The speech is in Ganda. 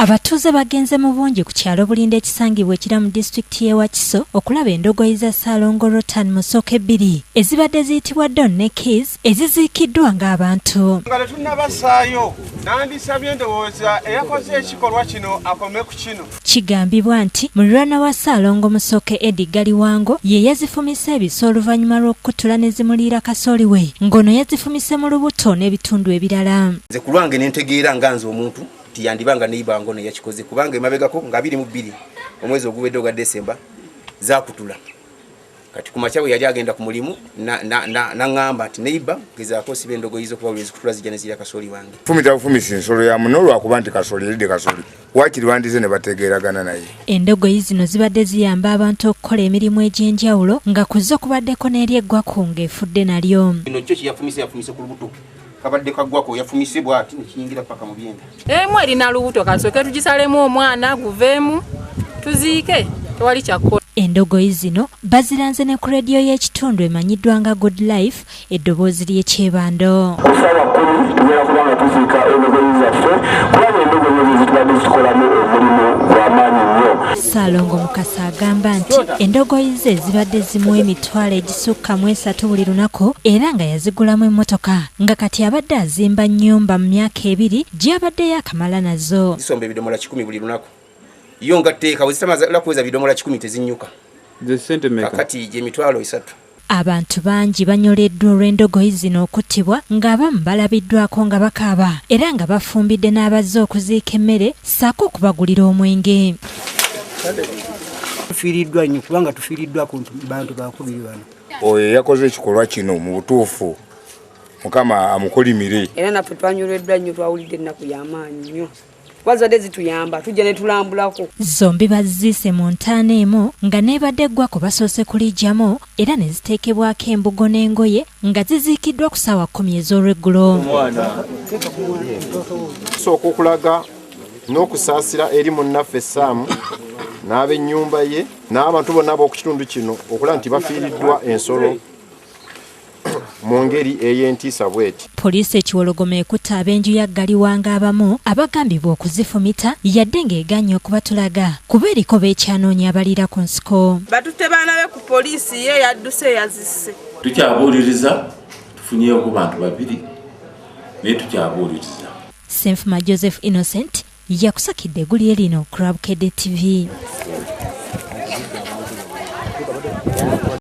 Abatuuze bagenze mu bungi ku kyalo Bulinde ekisangibwa ekira mu disitulikiti y'e Wakiso okulaba endogoyi za Ssalongo Rotan Musoke 2 ezibadde ziyitibwa Don ne Keys eziziikiddwa ng'abantu. Nga tetunnabasaayo nandisabye ndowooza eyakoze ekikolwa kino akome ku kino. Kigambibwa nti muliraanwa wa Ssalongo Musoke Eddie Galiwango ye yazifumise ebiso oluvannyuma lw'okukutula ne zimuliira kasooli we ng'ono yazifumise mu lubuto n'ebitundu ebirala. Nze ku lwange ne ntegeera nga nze omuntu tiyandibanga neiba ngono yakikoze kubanga emabegako nga 22 omwezi oguwedde ogwa December zakutula kati kumachawe yali agenda ku mulimu na ngamba ati neiba gezaako sibe endogoyizo kuba wezi kutula zijja nezira kasooli wange fumisa ensolo ya munolo akubanti kasooli lide kasooli wakiri wandize ne bategeeragana naye. Endogoyi zino zibadde ziyamba abantu okukola emirimu egy'enjawulo nga kuzo kubaddeko n'eryeggwa ku ng'efudde nalyo. Kino kyo yafumise ku lubuto kabadde kagwako yafumisibwa ati nikiyingira paka mu byenda. Eri na lubuto kasoke tugisalemu omwana guveemu tuziike tewali kyakkola. Endogoyi zino baziranze ne ku rediyo y'ekitundu emanyiddwa nga Good Life eddoboozi ly'ekyebando. Kusaba kuli tugera kubanga tuziika endogoyi zaffe kubanga endogoyi zitubadde zikolamu omulimu gw'amaanyi nnyo. Ssalongo Mukasa agamba nti endogoyi ze zibadde zimuwa emitwalo egisukka mu 3 buli lunaku era nga yazigulamu emmotoka nga kati abadde azimba nnyumba mu myaka 2 gy'abadde yakamala nazo. Zisomba ebidomola 10 buli lunaku. Iyo nga teeka wezitamaza la kuweza bidomola 10 tezinyuka. Kakati je mitwalo 3. Abantu bangi banyoleddwa olw'endogoyi zino okuttibwa ng'abamu balabiddwako nga bakaaba era nga bafumbidde n'abazze okuziika emmere ssaako okubagulira omwenge. Tufiiriddwa nnyo kubanga tufiiriddwa ku bantu bakubiri bano. Oyo yakoze ekikolwa kino mu butuufu Mukama amukolimire. Era naffe twanyoleddwa nnyo twawulidde ennaku y'amaanyi nnyo. Wazadde zituyamba tujja ne tulambulako. Zombi baziise mu ntaana emu nga neebadde eggwako basoose kulijjamu era ne ziteekebwako embugo n'engoye nga ziziikiddwa ku ssaawa 10 ez'olweggulo. Tusooka okulaga n'okusaasira eri munnaffe Saamu n'ab'ennyumba ye n'abantu bonna ab'okukitundu kino okulaba nti bafiiriddwa ensolo mu ngeri ey'entiisa bweti. Poliisi ekiwologoma ekutte ab'enju ya Galiwango abamu abagambibwa okuzifumita yadde ng'eganye okubatulaga kuba eriko beekyanoonya abalira ku nsiko. Batutte baana be ku poliisi ye yadduse yazisse. Tukyabuuliriza tufunyeyo ku bantu babiri naye tukyabuuliriza. Senfuma Joseph Innocent yakusakidde eggulire lino ku Rabukedde TV.